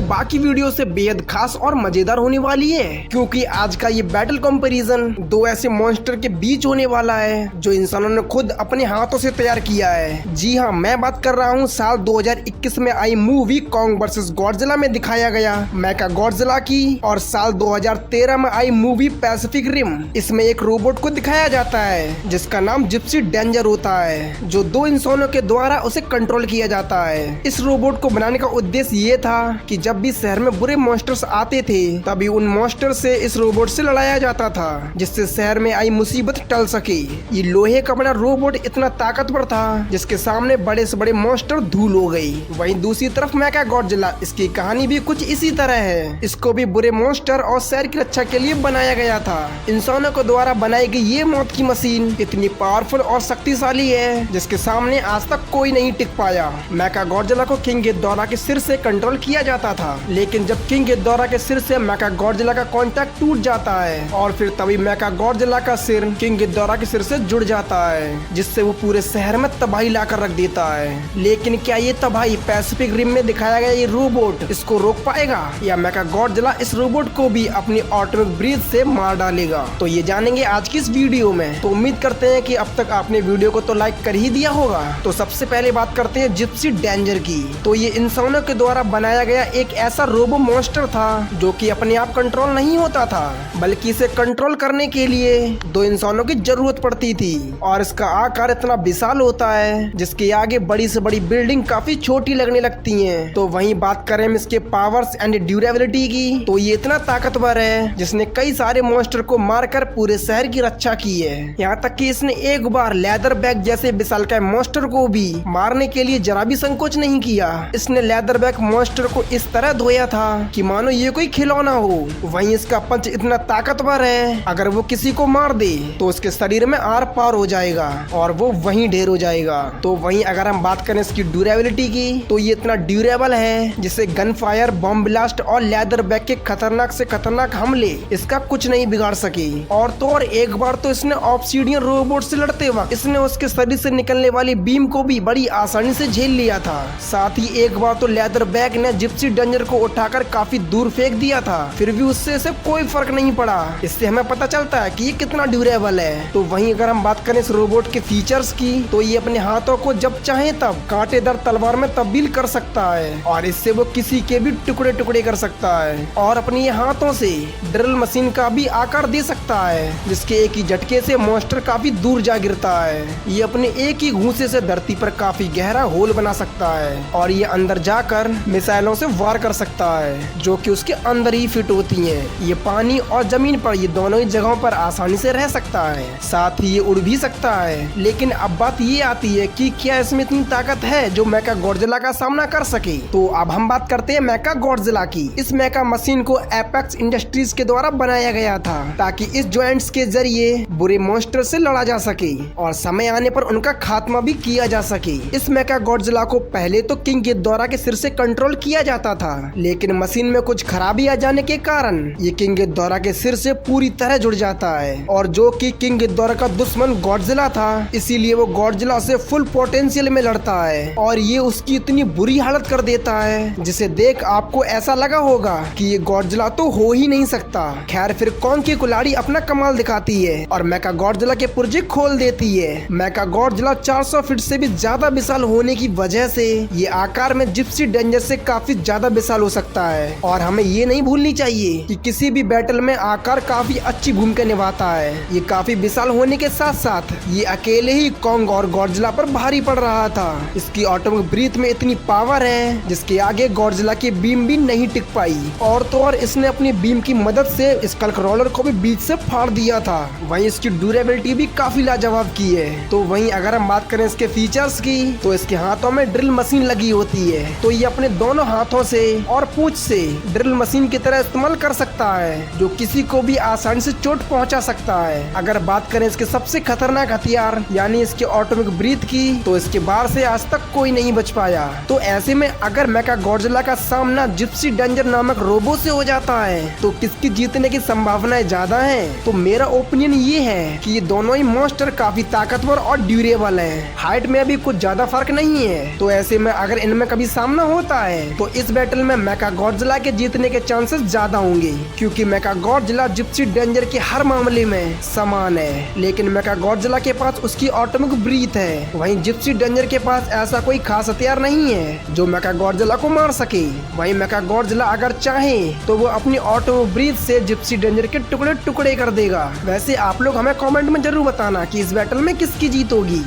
बाकी वीडियो से बेहद खास और मजेदार होने वाली है, क्योंकि आज का ये बैटल कंपैरिजन दो ऐसे मॉन्स्टर के बीच होने वाला है जो इंसानों ने खुद अपने हाथों से तैयार किया है। जी हाँ, मैं बात कर रहा हूँ साल 2021 में आई मूवी कॉन्ग वर्सेस गॉडजिला में दिखाया गया मेका गॉडजिला की, और साल 2013 में आई मूवी पैसिफिक रिम। इसमें एक रोबोट को दिखाया जाता है जिसका नाम जिप्सी डेंजर होता है, जो दो इंसानों के द्वारा उसे कंट्रोल किया जाता है। इस रोबोट को बनाने का उद्देश्य ये था कि जब भी शहर में बुरे मॉन्स्टर्स आते थे तभी उन मॉन्स्टर से इस रोबोट से लड़ाया जाता था, जिससे शहर में आई मुसीबत टल सके। ये लोहे का बना रोबोट इतना ताकतवर था जिसके सामने बड़े से बड़े मॉन्स्टर धूल हो गई। वहीं दूसरी तरफ मेका गॉडजिला, इसकी कहानी भी कुछ इसी तरह है। इसको भी बुरे मॉन्स्टर और शहर की रक्षा के लिए बनाया गया था। इंसानों के द्वारा बनाई गई ये मौत की मशीन इतनी पावरफुल और शक्तिशाली है जिसके सामने आज तक कोई नहीं टिक पाया। मेका गॉडजिला को किंग गिडोरा के सिर से कंट्रोल किया जाता था, लेकिन जब किंग गिडोरा के सिर से मेका गॉडजिला का कांटेक्ट टूट जाता है और फिर तभी मेका गॉडजिला का सिर किंग गिडोरा के सिर से जुड़ जाता है, जिससे वो पूरे शहर में तबाही लाकर रख देता है। लेकिन क्या ये तबाही पैसिफिक रिम में दिखाया गया ये रोबोट इसको रोक पाएगा, या मेका गॉडजिला इस रोबोट को भी अपनी ऑटोमिक ब्रीथ से मार डालेगा? तो ये जानेंगे आज की इस वीडियो में। तो उम्मीद करते हैं कि अब तक आपने वीडियो को तो लाइक कर ही दिया होगा। तो सबसे पहले बात करते हैं जिप्सी डेंजर की। तो ये इंसानों के द्वारा बनाया गया एक ऐसा रोबो मॉन्स्टर था जो कि अपने आप कंट्रोल नहीं होता था, बल्कि इसे कंट्रोल करने के लिए दो इंसानों की जरूरत पड़ती थी। और इसका आकार इतना विशाल होता है जिसके आगे बड़ी से बड़ी बिल्डिंग काफी छोटी लगने लगती हैं। तो वहीं बात करें हम इसके पावर्स एंड ड्यूरेबिलिटी की, तो ये इतना ताकतवर है जिसने कई सारे मॉन्स्टर को मारकर पूरे शहर की रक्षा की है। यहाँ तक कि इसने एक बार लेदर बैग जैसे विशालकाय मॉन्स्टर को भी मारने के लिए जरा भी संकोच नहीं किया। इसने लेदर बैग मॉन्स्टर को इस तरह धोया था कि मानो ये कोई खिलौना हो। वहीं इसका पंच इतना ताकतवर है, अगर वो किसी को मार दे तो उसके शरीर में आर पार हो जाएगा और वो वहीं ढेर हो जाएगा। तो वहीं अगर हम बात करें इसकी ड्यूरेबिलिटी की, तो ये इतना ड्यूरेबल है जिसे गन फायर, बॉम्ब ब्लास्ट और लेदर बैग के खतरनाक से खतरनाक हमले इसका कुछ नहीं बिगाड़ सके। और तो और एक बार तो इसने ऑब्सीडियन रोबोट से लड़ते वक्त इसने उसके शरीर से निकलने वाली बीम को भी बड़ी आसानी से झेल लिया था। साथ ही एक बार तो लेदर बैग ने जिप्सी डेंजर को उठाकर काफी दूर फेंक दिया था, फिर भी उससे इसे कोई फर्क नहीं पड़ा। इससे हमें पता चलता है कि ये कितना ड्यूरेबल है। तो वहीं अगर हम बात करें इस रोबोट के फीचर्स की, तो ये अपने हाथों को जब चाहे तब कांटेदार तलवार में तब्दील कर सकता है और इससे वो किसी के भी टुकड़े टुकड़े कर सकता है। और अपने ये हाथों से ड्रिल मशीन का भी आकार दे सकता है, जिसके एक ही झटके से मॉन्स्टर काफी दूर जा गिरता है। ये अपने एक ही घूंसे से धरती पर काफी गहरा होल बना सकता है और ये अंदर जाकर मिसाइलों से वार कर सकता है जो कि उसके अंदर ही फिट होती हैं। ये पानी और जमीन पर ये दोनों ही जगहों पर आसानी से रह सकता है, साथ ही ये उड़ भी सकता है। लेकिन अब बात ये आती है कि क्या इसमें इतनी ताकत है जो मेका गॉडजिला का सामना कर सके? तो अब हम बात करते हैं मेका गॉडजिला की। इस मेका मशीन को एपेक्स इंडस्ट्रीज के द्वारा बनाया गया था ताकि इस जॉइंट्स के जरिए बुरे मॉन्स्टर से लड़ा जा सके और समय आने पर उनका खात्मा भी किया जा सके। इस मेका गॉडजिला को पहले तो किंग गिडोरा के सिर से कंट्रोल किया जाता था, लेकिन मशीन में कुछ खराबी आ जाने के कारण ये किंग गिडोरा के सिर से पूरी तरह जुड़ जाता है। और जो कि किंग गिडोरा का दुश्मन गॉडजिला था, इसीलिए वो गॉडजिला से फुल पोटेंशियल में लड़ता है और ये उसकी इतनी बुरी हालत कर देता है जिसे देख आपको ऐसा लगा होगा कि ये गॉडजिला तो हो ही नहीं सकता। खैर फिर कॉन्ग की कुल्हाड़ी अपना कमाल दिखाती है और मेका गॉडजिला के पुर्जे खोल देती है। मेका गॉडजिला 400 फीट से भी ज्यादा विशाल होने की वजह से ये आकार में जिप्सी डेंजर से काफी ज्यादा विशाल हो सकता है। और हमें ये नहीं भूलनी चाहिए कि किसी भी बैटल में आकार काफी अच्छी भूमिका निभाता है। ये काफी विशाल होने के साथ साथ ये अकेले ही कॉन्ग और गॉडजिला पर भारी पड़ रहा था। इसकी ऑटोमिक ब्रीथ में इतनी पावर है जिसके आगे गॉडजिला की बीम भी नहीं टिक पाई। और तो और इसने अपनी बीम की मदद से स्कल्क रोलर को भी बीच से फाड़ दिया था। वहीं इसकी ड्यूरेबिलिटी भी काफी लाजवाब की है। तो वहीं अगर हम बात करें इसके फीचर्स की, तो इसके हाथों में ड्रिल मशीन लगी होती है, तो ये अपने दोनों हाथों से और पूंछ से ड्रिल मशीन की तरह इस्तेमाल कर सकता है, जो किसी को भी आसानी से चोट पहुंचा सकता है। अगर बात करें इसके सबसे खतरनाक हथियार यानी इसके ऑटोमिक ब्रीथ की, तो इसके बार से आज तक कोई नहीं बच पाया। तो ऐसे में अगर मेका गॉडजिला का सामना जिप्सी डेंजर नामक रोबो से हो जाता है तो किसकी जीतने की संभावनाएं ज्यादा हैं? तो मेरा ओपिनियन ये है कि ये दोनों ही मॉन्स्टर काफी ताकतवर और ड्यूरेबल हैं। हाइट में अभी कुछ ज्यादा फर्क नहीं है। तो ऐसे में अगर इनमें कभी सामना होता है तो इस बैटल बैटल में मेका गॉडजिला के जीतने के चांसेस ज्यादा होंगे, क्योंकि मेका गॉडजिला जिप्सी डेंजर के हर मामले में समान है, लेकिन मेका गॉडजिला के पास उसकी ऑटोमिक ब्रीथ है। वहीं जिप्सी डेंजर के पास ऐसा कोई खास हथियार नहीं है जो मेका गॉडजिला को मार सके। वहीं मेका गॉडजिला अगर चाहे तो वो अपनी ऑटोमिक ब्रीथ से जिप्सी डेंजर के टुकड़े टुकड़े कर देगा। वैसे आप लोग हमें कमेंट में जरूर बताना कि इस बैटल में किसकी जीत होगी।